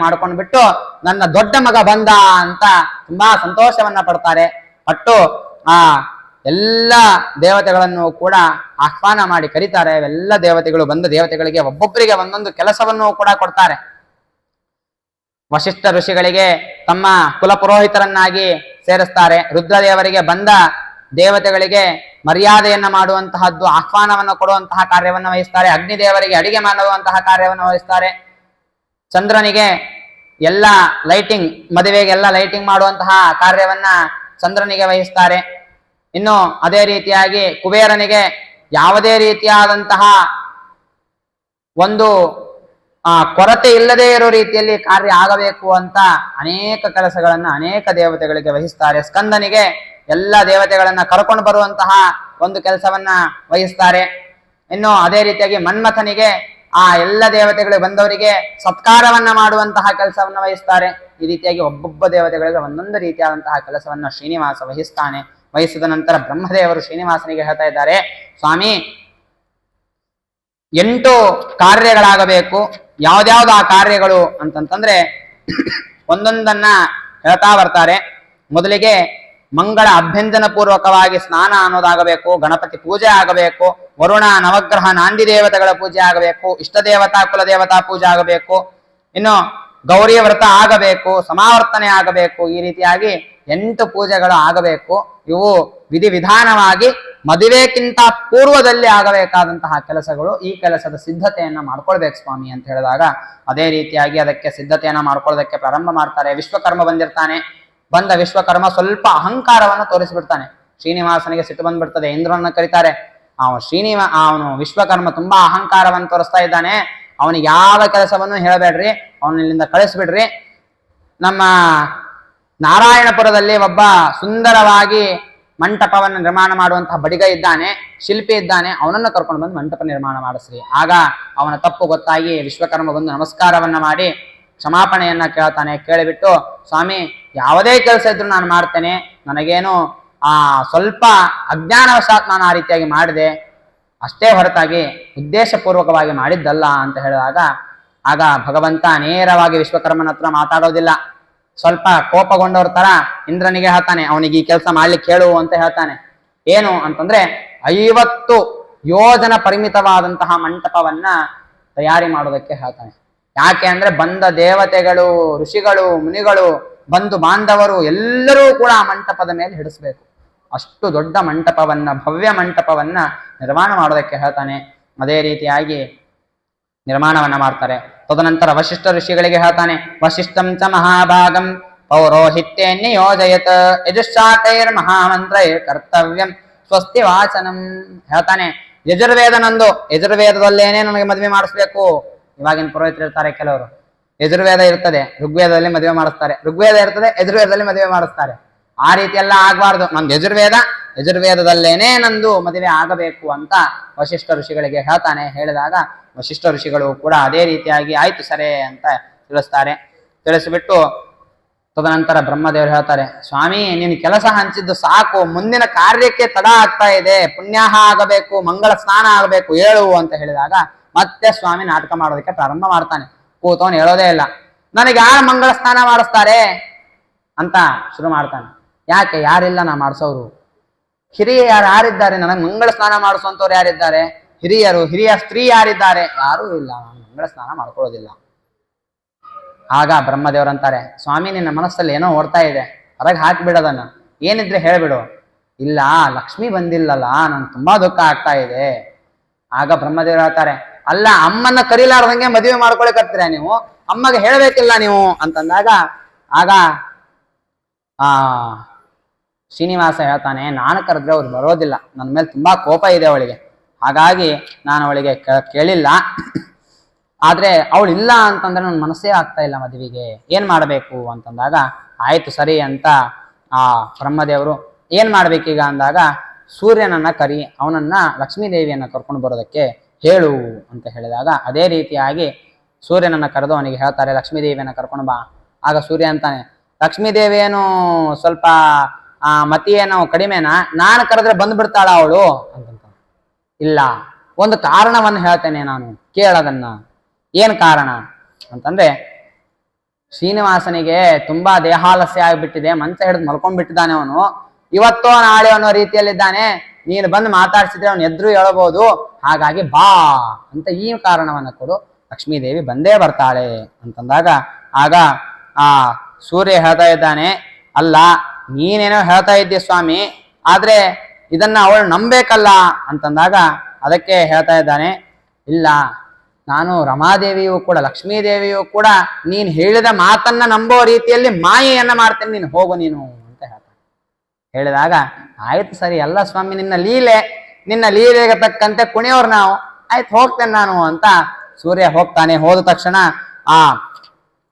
ಮಾಡ್ಕೊಂಡು ಬಿಟ್ಟು ನನ್ನ ದೊಡ್ಡ ಮಗ ಬಂದ ಅಂತ ತುಂಬಾ ಸಂತೋಷವನ್ನ ಪಡ್ತಾರೆ. ಪಟ್ಟು ಆ ಎಲ್ಲ ದೇವತೆಗಳನ್ನು ಕೂಡ ಆಹ್ವಾನ ಮಾಡಿ ಕರೀತಾರೆ. ಎಲ್ಲ ದೇವತೆಗಳು ಬಂದ ದೇವತೆಗಳಿಗೆ ಒಬ್ಬೊಬ್ಬರಿಗೆ ಒಂದೊಂದು ಕೆಲಸವನ್ನು ಕೂಡ ಕೊಡ್ತಾರೆ. ವಶಿಷ್ಠ ಋಷಿಗಳಿಗೆ ತಮ್ಮ ಕುಲಪುರೋಹಿತರನ್ನಾಗಿ ಸೇರಿಸ್ತಾರೆ. ರುದ್ರದೇವರಿಗೆ ಬಂದ ದೇವತೆಗಳಿಗೆ ಮರ್ಯಾದೆಯನ್ನ ಮಾಡುವಂತಹದ್ದು, ಆಹ್ವಾನವನ್ನು ಕೊಡುವಂತಹ ಕಾರ್ಯವನ್ನು ವಹಿಸ್ತಾರೆ. ಅಗ್ನಿದೇವರಿಗೆ ಅಡಿಗೆ ಮಾಡುವಂತಹ ಕಾರ್ಯವನ್ನು ವಹಿಸ್ತಾರೆ. ಚಂದ್ರನಿಗೆ ಎಲ್ಲ ಲೈಟಿಂಗ್, ಮದುವೆಗೆಲ್ಲ ಲೈಟಿಂಗ್ ಮಾಡುವಂತಹ ಕಾರ್ಯವನ್ನ ಚಂದ್ರನಿಗೆ ವಹಿಸ್ತಾರೆ. ಇನ್ನು ಅದೇ ರೀತಿಯಾಗಿ ಕುಬೇರನಿಗೆ ಯಾವುದೇ ರೀತಿಯಾದಂತಹ ಒಂದು ಕೊರತೆ ಇಲ್ಲದೆ ಇರೋ ರೀತಿಯಲ್ಲಿ ಕಾರ್ಯ ಆಗಬೇಕು ಅಂತ ಅನೇಕ ಕೆಲಸಗಳನ್ನ ಅನೇಕ ದೇವತೆಗಳಿಗೆ ವಹಿಸ್ತಾರೆ. ಸ್ಕಂದನಿಗೆ ಎಲ್ಲ ದೇವತೆಗಳನ್ನ ಕರ್ಕೊಂಡು ಬರುವಂತಹ ಒಂದು ಕೆಲಸವನ್ನ ವಹಿಸ್ತಾರೆ. ಇನ್ನು ಅದೇ ರೀತಿಯಾಗಿ ಮನ್ಮಥನಿಗೆ ಆ ಎಲ್ಲ ದೇವತೆಗಳಿಗೆ ಬಂದವರಿಗೆ ಸತ್ಕಾರವನ್ನ ಮಾಡುವಂತಹ ಕೆಲಸವನ್ನ ವಹಿಸ್ತಾರೆ. ಈ ರೀತಿಯಾಗಿ ಒಬ್ಬೊಬ್ಬ ದೇವತೆಗಳಿಗೆ ಒಂದೊಂದು ರೀತಿಯಾದಂತಹ ಕೆಲಸವನ್ನ ಶ್ರೀನಿವಾಸ ವಹಿಸ್ತಾನೆ. ವಹಿಸಿದ ನಂತರ ಬ್ರಹ್ಮದೇವರು ಶ್ರೀನಿವಾಸನಿಗೆ ಹೇಳ್ತಾ ಇದ್ದಾರೆ, ಸ್ವಾಮಿ 8 ಕಾರ್ಯಗಳಾಗಬೇಕು. ಯಾವ್ದ್ಯಾವ್ದು ಆ ಕಾರ್ಯಗಳು ಅಂತಂತಂದ್ರೆ ಒಂದೊಂದನ್ನ ಹೇಳ್ತಾ ಬರ್ತಾರೆ. ಮೊದಲಿಗೆ ಮಂಗಳ ಅಭ್ಯಂಜನ ಪೂರ್ವಕವಾಗಿ ಸ್ನಾನ ಅನ್ನೋದಾಗಬೇಕು, ಗಣಪತಿ ಪೂಜೆ ಆಗಬೇಕು, ವರುಣ ನವಗ್ರಹ ನಾಂದಿ ದೇವತೆಗಳ ಪೂಜೆ ಆಗಬೇಕು, ಇಷ್ಟ ದೇವತಾ ಕುಲ ದೇವತಾ ಪೂಜೆ ಆಗಬೇಕು, ಇನ್ನು ಗೌರಿ ವ್ರತ ಆಗಬೇಕು, ಸಮಾವರ್ತನೆ ಆಗಬೇಕು. ಈ ರೀತಿಯಾಗಿ 8 ಪೂಜೆಗಳು ಆಗಬೇಕು. ಇವು ವಿಧಿವಿಧಾನವಾಗಿ ಮದುವೆಕ್ಕಿಂತ ಪೂರ್ವದಲ್ಲಿ ಆಗಬೇಕಾದಂತಹ ಕೆಲಸಗಳು. ಈ ಕೆಲಸದ ಸಿದ್ಧತೆಯನ್ನ ಮಾಡ್ಕೊಳ್ಬೇಕು ಸ್ವಾಮಿ ಅಂತ ಹೇಳಿದಾಗ ಅದೇ ರೀತಿಯಾಗಿ ಅದಕ್ಕೆ ಸಿದ್ಧತೆಯನ್ನ ಮಾಡ್ಕೊಳ್ಳೋದಕ್ಕೆ ಪ್ರಾರಂಭ ಮಾಡ್ತಾರೆ. ವಿಶ್ವಕರ್ಮ ಬಂದಿರ್ತಾನೆ. ಬಂದ ವಿಶ್ವಕರ್ಮ ಸ್ವಲ್ಪ ಅಹಂಕಾರವನ್ನ ತೋರಿಸಿಬಿಡ್ತಾನೆ. ಶ್ರೀನಿವಾಸನಿಗೆ ಸಿಟ್ಟು ಬಂದ್ಬಿಡ್ತದೆ. ಇಂದ್ರನನ್ನ ಕರೀತಾರೆ. ಅವನು ವಿಶ್ವಕರ್ಮ ತುಂಬಾ ಅಹಂಕಾರವನ್ನು ತೋರಿಸ್ತಾ ಇದ್ದಾನೆ. ಅವನಿಗೆ ಯಾವ ಕೆಲಸವನ್ನು ಹೇಳಬೇಡ್ರಿ, ಅವನಿಲ್ಲಿಂದ ಕಳಿಸ್ಬಿಡ್ರಿ. ನಮ್ಮ ನಾರಾಯಣಪುರದಲ್ಲಿ ಒಬ್ಬ ಸುಂದರವಾಗಿ ಮಂಟಪವನ್ನು ನಿರ್ಮಾಣ ಮಾಡುವಂತಹ ಬಡಿಗ ಇದ್ದಾನೆ, ಶಿಲ್ಪಿ ಇದ್ದಾನೆ, ಅವನನ್ನು ಕರ್ಕೊಂಡು ಬಂದು ಮಂಟಪ ನಿರ್ಮಾಣ ಮಾಡಿಸ್ರಿ. ಆಗ ಅವನ ತಪ್ಪು ಗೊತ್ತಾಗಿ ವಿಶ್ವಕರ್ಮ ಬಂದು ನಮಸ್ಕಾರವನ್ನ ಮಾಡಿ ಕ್ಷಮಾಪಣೆಯನ್ನ ಕೇಳ್ತಾನೆ. ಕೇಳಿಬಿಟ್ಟು, ಸ್ವಾಮಿ ಯಾವುದೇ ಕೆಲಸ ಇದ್ರು ನಾನು ಮಾಡ್ತೇನೆ, ನನಗೇನು ಸ್ವಲ್ಪ ಅಜ್ಞಾನವಶಾತ್ ನಾನು ಆ ರೀತಿಯಾಗಿ ಮಾಡಿದೆ, ಅಷ್ಟೇ ಹೊರತಾಗಿ ಉದ್ದೇಶಪೂರ್ವಕವಾಗಿ ಮಾಡಿದ್ದಲ್ಲ ಅಂತ ಹೇಳಿದಾಗ ಆಗ ಭಗವಂತ ನೇರವಾಗಿ ವಿಶ್ವಕರ್ಮನ ಹತ್ರ ಮಾತಾಡೋದಿಲ್ಲ. ಸ್ವಲ್ಪ ಕೋಪಗೊಂಡವ್ರ ತರ ಇಂದ್ರನಿಗೆ ಹೇಳ್ತಾನೆ, ಅವನಿಗೆ ಈ ಕೆಲಸ ಮಾಡ್ಲಿಕ್ಕೆ ಹೇಳು ಅಂತ ಹೇಳ್ತಾನೆ. ಏನು ಅಂತಂದ್ರೆ 50 ಯೋಜನ ಪರಿಮಿತವಾದಂತಹ ಮಂಟಪವನ್ನ ತಯಾರಿ ಮಾಡೋದಕ್ಕೆ ಹೇಳ್ತಾನೆ. ಯಾಕೆ ಅಂದ್ರೆ ಬಂದ ದೇವತೆಗಳು, ಋಷಿಗಳು, ಮುನಿಗಳು, ಬಂಧು ಬಾಂಧವರು ಎಲ್ಲರೂ ಕೂಡ ಆ ಮಂಟಪದ ಮೇಲೆ ಹಿಡಿಸ್ಬೇಕು. ಅಷ್ಟು ದೊಡ್ಡ ಮಂಟಪವನ್ನ, ಭವ್ಯ ಮಂಟಪವನ್ನ ನಿರ್ಮಾಣ ಮಾಡೋದಕ್ಕೆ ಹೇಳ್ತಾನೆ. ಅದೇ ರೀತಿಯಾಗಿ ನಿರ್ಮಾಣವನ್ನ ಮಾಡ್ತಾರೆ. ತದನಂತರ ವಶಿಷ್ಠ ಋಷಿಗಳಿಗೆ ಹೇಳ್ತಾನೆ, ವಶಿಷ್ಠಂ ಚ ಮಹಾಭಾಗಂ ಪೌರೋಹಿತ್ಯೇ ನಿಯೋಜಯತ್ ಯಜುಶಾಖೈರ್ ಮಹಾಮಂತ್ರೈರ್ ಕರ್ತವ್ಯಂ ಸ್ವಸ್ತಿ ವಾಚನಂ. ಹೇಳ್ತಾನೆ, ಯಜುರ್ವೇದನಂದು, ಯಜುರ್ವೇದದಲ್ಲೇನೆ ನನಗೆ ಮದುವೆ ಮಾಡಿಸ್ಬೇಕು. ಇವಾಗಿನ ಪುರೋಹಿತರು ಇರ್ತಾರೆ ಕೆಲವರು, ಯಜುರ್ವೇದ ಇರ್ತದೆ ಋಗ್ವೇದದಲ್ಲಿ ಮದುವೆ ಮಾಡಿಸ್ತಾರೆ, ಋಗ್ವೇದ ಇರ್ತದೆ ಯಜುರ್ವೇದದಲ್ಲಿ ಮದುವೆ ಮಾಡಿಸ್ತಾರೆ. ಆ ರೀತಿ ಎಲ್ಲ ಆಗ್ಬಾರ್ದು. ನಂದು ಯಜುರ್ವೇದದಲ್ಲೇನೆ ನಂದು ಮದುವೆ ಆಗಬೇಕು ಅಂತ ವಶಿಷ್ಠ ಋಷಿಗಳಿಗೆ ಹೇಳ್ತಾನೆ. ಹೇಳಿದಾಗ ವಶಿಷ್ಠ ಋಷಿಗಳು ಕೂಡ ಅದೇ ರೀತಿಯಾಗಿ ಆಯ್ತು ಸರಿ ಅಂತ ತಿಳಿಸ್ತಾರೆ. ತಿಳಿಸಿಬಿಟ್ಟು ತದನಂತರ ಬ್ರಹ್ಮದೇವರು ಹೇಳ್ತಾರೆ, ಸ್ವಾಮಿ ನೀನು ಕೆಲಸ ಹಂಚಿದ್ದು ಸಾಕು, ಮುಂದಿನ ಕಾರ್ಯಕ್ಕೆ ತಡ ಆಗ್ತಾ ಇದೆ, ಪುಣ್ಯಾಹ ಆಗಬೇಕು, ಮಂಗಳ ಸ್ನಾನ ಆಗಬೇಕು, ಹೇಳು ಅಂತ ಹೇಳಿದಾಗ ಮತ್ತೆ ಸ್ವಾಮಿ ನಾಟಕ ಮಾಡೋದಕ್ಕೆ ಪ್ರಾರಂಭ ಮಾಡ್ತಾನೆ. ಕೂತವನು ಹೇಳೋದೇ ಇಲ್ಲ. ನನಗೆ ಯಾರು ಮಂಗಳ ಸ್ನಾನ ಮಾಡಿಸ್ತಾರೆ ಅಂತ ಶುರು ಮಾಡ್ತಾನೆ. ಯಾಕೆ, ಯಾರಿಲ್ಲ ನಾ ಮಾಡಿಸೋರು? ಹಿರಿಯ ಯಾರಿದ್ದಾರೆ? ನನಗೆ ಮಂಗಳ ಸ್ನಾನ ಮಾಡಿಸುವಂತವ್ರು ಯಾರಿದ್ದಾರೆ? ಹಿರಿಯ ಸ್ತ್ರೀ ಯಾರಿದ್ದಾರೆ? ಯಾರೂ ಇಲ್ಲ, ನಾನು ಮಂಗಳ ಸ್ನಾನ ಮಾಡ್ಕೊಳ್ಳೋದಿಲ್ಲ. ಆಗ ಬ್ರಹ್ಮದೇವರಂತಾರೆ, ಸ್ವಾಮಿ ನಿನ್ನ ಮನಸ್ಸಲ್ಲಿ ಏನೋ ಓಡ್ತಾ ಇದೆ, ಹೊರಗೆ ಹಾಕಿಬಿಡೋದನ್ನ, ಏನಿದ್ರೆ ಹೇಳ್ಬಿಡು. ಇಲ್ಲ, ಲಕ್ಷ್ಮಿ ಬಂದಿಲ್ಲಲ್ಲ, ನನ್ಗೆ ತುಂಬಾ ದುಃಖ ಆಗ್ತಾ ಇದೆ. ಆಗ ಬ್ರಹ್ಮದೇವರು ಹೇಳ್ತಾರೆ, ಅಲ್ಲ ಅಮ್ಮನ್ನ ಕರೀಲಾರ್ದಂಗೆ ಮದುವೆ ಮಾಡ್ಕೊಳಕತ್ತೀರ ನೀವು, ಅಮ್ಮಗೆ ಹೇಳ್ಬೇಕಿಲ್ಲ ನೀವು ಅಂತಂದಾಗ ಆಗ ಶ್ರೀನಿವಾಸ ಹೇಳ್ತಾನೆ, ನಾನು ಕರೆದ್ರೆ ಅವ್ರು ಬರೋದಿಲ್ಲ, ನನ್ನ ಮೇಲೆ ತುಂಬಾ ಕೋಪ ಇದೆ ಅವಳಿಗೆ, ಹಾಗಾಗಿ ನಾನು ಅವಳಿಗೆ ಕೇಳಿಲ್ಲ. ಆದ್ರೆ ಅವಳು ಇಲ್ಲ ಅಂತಂದ್ರೆ ನನ್ನ ಮನಸ್ಸೇ ಆಗ್ತಾ ಇಲ್ಲ ಮದುವೆಗೆ, ಏನ್ ಮಾಡ್ಬೇಕು ಅಂತಂದಾಗ ಆಯ್ತು ಸರಿ ಅಂತ ಬ್ರಹ್ಮದೇವರು ಏನ್ ಮಾಡ್ಬೇಕೀಗ ಅಂದಾಗ ಸೂರ್ಯನನ್ನ ಕರಿ, ಅವನನ್ನ ಲಕ್ಷ್ಮೀ ದೇವಿಯನ್ನ ಕರ್ಕೊಂಡು ಬರೋದಕ್ಕೆ ಹೇಳು ಅಂತ ಹೇಳಿದಾಗ ಅದೇ ರೀತಿಯಾಗಿ ಸೂರ್ಯನನ್ನ ಕರೆದು ಅವನಿಗೆ ಹೇಳ್ತಾರೆ, ಲಕ್ಷ್ಮೀ ದೇವಿಯನ್ನ ಕರ್ಕೊಂಡು ಬಾ. ಆಗ ಸೂರ್ಯ ಅಂತಾನೆ, ಲಕ್ಷ್ಮೀ ದೇವಿ ಏನು ಸ್ವಲ್ಪ ಮತಿ ಏನೋ ಕಡಿಮೆನಾ, ನಾನು ಕರೆದ್ರೆ ಬಂದ್ಬಿಡ್ತಾಳ ಅವಳು ಅಂತಂತ. ಇಲ್ಲ, ಒಂದು ಕಾರಣವನ್ನು ಹೇಳ್ತೇನೆ ನಾನು, ಕೇಳೋದನ್ನ. ಏನ್ ಕಾರಣ ಅಂತಂದ್ರೆ, ಶ್ರೀನಿವಾಸನಿಗೆ ತುಂಬಾ ದೇಹಾಲಸ್ಯ ಆಗ್ಬಿಟ್ಟಿದೆ, ಮಂಚ ಹಿಡಿದು ಮಲ್ಕೊಂಡ್ಬಿಟ್ಟಿದ್ದಾನೆ ಅವನು, ಇವತ್ತೋ ನಾಳೆ ಅನ್ನೋ ರೀತಿಯಲ್ಲಿದ್ದಾನೆ, ನೀನು ಬಂದು ಮಾತಾಡ್ಸಿದ್ರೆ ಅವನು ಎದ್ರು ಹೇಳಬಹುದು, ಹಾಗಾಗಿ ಬಾ ಅಂತ ಈ ಕಾರಣವನ್ನ ಕೊಡು, ಲಕ್ಷ್ಮೀದೇವಿ ಬಂದೇ ಬರ್ತಾಳೆ ಅಂತಂದಾಗ ಆಗ ಸೂರ್ಯ ಹೇಳ್ತಾ ಇದ್ದಾನೆ, ಅಲ್ಲ ನೀನೇನೋ ಹೇಳ್ತಾ ಇದ್ದೀಯ ಸ್ವಾಮಿ, ಆದ್ರೆ ಇದನ್ನ ಅವಳು ನಂಬೇಕಲ್ಲ ಅಂತಂದಾಗ ಅದಕ್ಕೆ ಹೇಳ್ತಾ ಇದ್ದಾನೆ, ಇಲ್ಲ ನಾನು ರಮಾದೇವಿಯು ಕೂಡ ಲಕ್ಷ್ಮೀದೇವಿಯು ಕೂಡ ನೀನ್ ಹೇಳಿದ ಮಾತನ್ನ ನಂಬೋ ರೀತಿಯಲ್ಲಿ ಮಾಯೆಯನ್ನ ಮಾಡ್ತೇನೆ, ನೀನು ಹೋಗು ನೀನು ಅಂತ ಹೇಳ್ತಾನೆ. ಹೇಳಿದಾಗ ಆಯ್ತು ಸರಿ, ಅಲ್ಲ ಸ್ವಾಮಿ ನಿನ್ನ ಲೀಲೆಗೆ ತಕ್ಕಂತೆ ಕುಣಿಯೋರು ನಾವು, ಆಯ್ತು ಹೋಗ್ತೇನೆ ನಾನು ಅಂತ ಸೂರ್ಯ ಹೋಗ್ತಾನೆ. ಹೋದ ತಕ್ಷಣ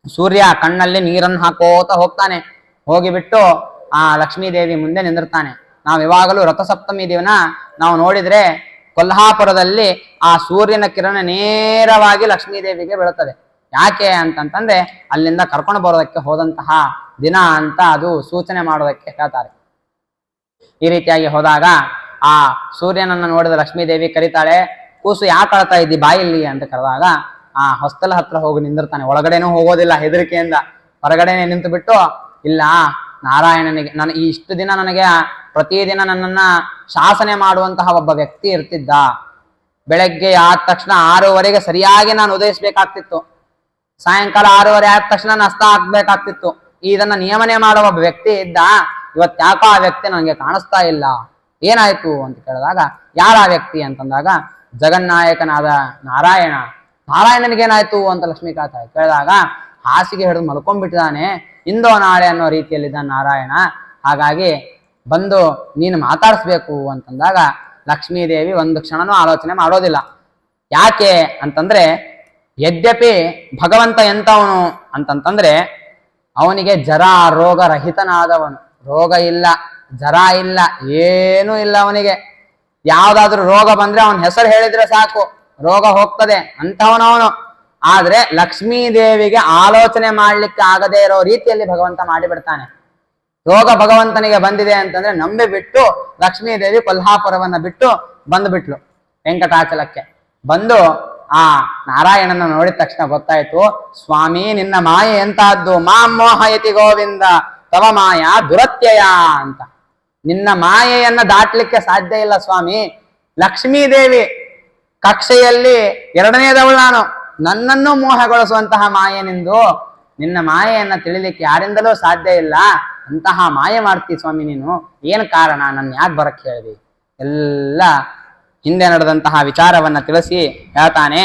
ಸೂರ್ಯ ಕಣ್ಣಲ್ಲಿ ನೀರನ್ನು ಹಾಕೋತ ಹೋಗ್ತಾನೆ. ಹೋಗಿಬಿಟ್ಟು ಲಕ್ಷ್ಮೀದೇವಿ ಮುಂದೆ ನಿಂದಿರ್ತಾನೆ. ನಾವು ಯಾವಾಗಲೂ ರಥಸಪ್ತಮಿ ದಿನ ನಾವು ನೋಡಿದ್ರೆ ಕೊಲ್ಹಾಪುರದಲ್ಲಿ ಆ ಸೂರ್ಯನ ಕಿರಣ ನೇರವಾಗಿ ಲಕ್ಷ್ಮೀದೇವಿಗೆ ಬೀಳುತ್ತದೆ. ಯಾಕೆ ಅಂತಂತಂದ್ರೆ ಅಲ್ಲಿಂದ ಕರ್ಕೊಂಡು ಬರೋದಕ್ಕೆ ಹೋದಂತಹ ದಿನ ಅಂತ ಅದು ಸೂಚನೆ ಮಾಡೋದಕ್ಕೆ ಹೇಳ್ತಾರೆ. ಈ ರೀತಿಯಾಗಿ ಹೋದಾಗ ಆ ಸೂರ್ಯನನ್ನು ನೋಡಿದ ಲಕ್ಷ್ಮೀದೇವಿ ಕರೀತಾಳೆ, ಕೂಸು ಯಾಕೆ ಅಳ್ತಾ ಇದ್ದಿ ಬಾಯಿಲ್ಲಿ ಅಂತ ಕರೆದಾಗ ಆ ಹೊಸ್ತಲ ಹತ್ರ ಹೋಗಿ ನಿಂದಿರ್ತಾನೆ. ಒಳಗಡೆನೂ ಹೋಗೋದಿಲ್ಲ ಹೆದರಿಕೆಯಿಂದ, ಹೊರಗಡೆನೆ ನಿಂತು ಬಿಟ್ಟು, ಇಲ್ಲ ನಾರಾಯಣನಿಗೆ ಈ ಇಷ್ಟು ದಿನ ನನಗೆ ಪ್ರತಿದಿನ ನನ್ನನ್ನ ಶಾಸನೆ ಮಾಡುವಂತಹ ಒಬ್ಬ ವ್ಯಕ್ತಿ ಇರ್ತಿದ್ದ. ಬೆಳಗ್ಗೆ ಆದ ತಕ್ಷಣ 6:15 ಸರಿಯಾಗಿ ನಾನು ಉದಯಿಸ್ಬೇಕಾಗ್ತಿತ್ತು, ಸಾಯಂಕಾಲ 6:15 ಆದ ತಕ್ಷಣ ನಾಷ್ಟ ಹಾಕ್ಬೇಕಾಗ್ತಿತ್ತು. ಇದನ್ನ ನಿಯಮನೆ ಮಾಡುವ ಒಬ್ಬ ವ್ಯಕ್ತಿ ಇದ್ದ. ಇವತ್ತ್ಯಾಕೋ ಆ ವ್ಯಕ್ತಿ ನನಗೆ ಕಾಣಿಸ್ತಾ ಇಲ್ಲ, ಏನಾಯ್ತು ಅಂತ ಕೇಳಿದಾಗ, ಯಾರ ಆ ವ್ಯಕ್ತಿ ಅಂತಂದಾಗ ಜಗನ್ನಾಯಕನಾದ ನಾರಾಯಣನಿಗೇನಾಯ್ತು ಅಂತ ಲಕ್ಷ್ಮೀ ಕೇಳಿದಾಗ ಹಾಸಿಗೆ ಹಿಡಿದು ಮಲ್ಕೊಂಡ್ಬಿಟ್ಟಿದ್ದಾನೆ, ಇಂದೋ ನಾಳೆ ಅನ್ನೋ ರೀತಿಯಲ್ಲಿದ್ದ ನಾರಾಯಣ. ಹಾಗಾಗಿ ಬಂದು ನೀನು ಮಾತಾಡಿಸ್ಬೇಕು ಅಂತಂದಾಗ ಲಕ್ಷ್ಮೀದೇವಿ ಒಂದು ಕ್ಷಣನೂ ಆಲೋಚನೆ ಮಾಡೋದಿಲ್ಲ. ಯಾಕೆ ಅಂತಂದ್ರೆ ಯದ್ಯಪಿ ಭಗವಂತ ಎಂತವನು ಅಂತಂತಂದ್ರೆ ಅವನಿಗೆ ಜರ ರೋಗ ರಹಿತನಾದವನು. ರೋಗ ಇಲ್ಲ, ಜರ ಇಲ್ಲ, ಏನೂ ಇಲ್ಲ ಅವನಿಗೆ. ಯಾವ್ದಾದ್ರು ರೋಗ ಬಂದ್ರೆ ಅವನ ಹೆಸರು ಹೇಳಿದ್ರೆ ಸಾಕು, ರೋಗ ಹೋಗ್ತದೆ ಅಂತವನವನು. ಆದ್ರೆ ಲಕ್ಷ್ಮೀದೇವಿಗೆ ಆಲೋಚನೆ ಮಾಡ್ಲಿಕ್ಕೆ ಆಗದೇ ಇರೋ ರೀತಿಯಲ್ಲಿ ಭಗವಂತ ಮಾಡಿಬಿಡ್ತಾನೆ. ರೋಗ ಭಗವಂತನಿಗೆ ಬಂದಿದೆ ಅಂತಂದ್ರೆ ನಂಬಿ ಬಿಟ್ಟು ಲಕ್ಷ್ಮೀದೇವಿ ಕೊಲ್ಹಾಪುರವನ್ನ ಬಿಟ್ಟು ಬಂದ್ಬಿಟ್ಲು ವೆಂಕಟಾಚಲಕ್ಕೆ. ಬಂದು ಆ ನಾರಾಯಣನ ನೋಡಿದ ತಕ್ಷಣ ಗೊತ್ತಾಯ್ತು, ಸ್ವಾಮಿ ನಿನ್ನ ಮಾಯೆ ಎಂತಹದ್ದು, ಮಾಂ ಮೋಹಯತಿ ಗೋವಿಂದ ತವ ಮಾಯಾ ದುರತ್ಯಯ ಅಂತ. ನಿನ್ನ ಮಾಯೆಯನ್ನ ದಾಟ್ಲಿಕ್ಕೆ ಸಾಧ್ಯ ಇಲ್ಲ ಸ್ವಾಮಿ. ಲಕ್ಷ್ಮೀದೇವಿ ಕಕ್ಷೆಯಲ್ಲಿ 2ನೇದವಳು ನಾನು, ನನ್ನನ್ನು ಮೋಹಗೊಳಿಸುವಂತಹ ಮಾಯೆ ನಿಂದು. ನಿನ್ನ ಮಾಯೆಯನ್ನ ತಿಳಿಲಿಕ್ಕೆ ಯಾರಿಂದಲೂ ಸಾಧ್ಯ ಇಲ್ಲ, ಅಂತಹ ಮಾಯೆ ಮಾಡ್ತೀವಿ ಸ್ವಾಮಿ ನೀನು. ಏನು ಕಾರಣ, ನನ್ನ ಯಾಕೆ ಬರಕ್ಕೆ ಹೇಳಿದಿ? ಎಲ್ಲ ಹಿಂದೆ ನಡೆದಂತಹ ವಿಚಾರವನ್ನ ತಿಳಿಸಿ ಹೇಳ್ತಾನೆ.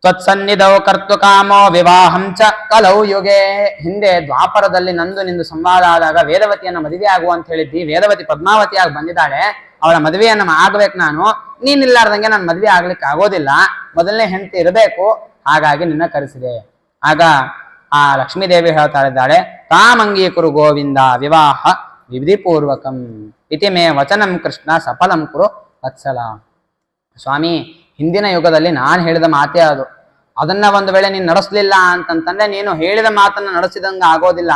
ತ್ವತ್ಸನ್ನಿಧೌ ಕರ್ತು ಕಾಮೋ ವಿವಾಹಂ ಚ ಕಲೌ ಯುಗೆ. ಹಿಂದೆ ದ್ವಾಪರದಲ್ಲಿ ನಂದು ನಿಂದು ಸಂವಾದ ಆದಾಗ ವೇದವತಿಯನ್ನ ಮದುವೆ ಆಗುವ ಅಂತ ಹೇಳಿದ್ದಿ. ವೇದವತಿ ಪದ್ಮಾವತಿಯಾಗಿ ಬಂದಿದ್ದಾಳೆ, ಅವಳ ಮದುವೆಯನ್ನ ಆಗ್ಬೇಕು ನಾನು. ನೀನಿಲ್ಲಾರ್ದಂಗೆ ನಾನು ಮದುವೆ ಆಗ್ಲಿಕ್ಕೆ ಆಗೋದಿಲ್ಲ, ಮೊದಲನೇ ಹೆಂಡತಿ ಇರಬೇಕು, ಹಾಗಾಗಿ ನಿನ್ನ ಕರೆಸಿದೆ. ಆಗ ಆ ಲಕ್ಷ್ಮೀದೇವಿ ಹೇಳ್ತಾ ಇದ್ದಾಳೆ, ತಾಮಂಗೀಕುರು ಗೋವಿಂದ ವಿವಾಹ ವಿಧಿಪೂರ್ವಕಂ ಇತಿ ಮೇ ವಚನಂ ಕೃಷ್ಣ ಸಫಲಂ ಕುರು ವತ್ಸಲ. ಸ್ವಾಮಿ, ಹಿಂದಿನ ಯುಗದಲ್ಲಿ ನಾನು ಹೇಳಿದ ಮಾತೇ ಅದು. ಅದನ್ನ ಒಂದು ವೇಳೆ ನೀನು ನಡೆಸಲಿಲ್ಲ ಅಂತಂತಂದ್ರೆ ನೀನು ಹೇಳಿದ ಮಾತನ್ನ ನಡೆಸಿದಂಗ ಆಗೋದಿಲ್ಲ,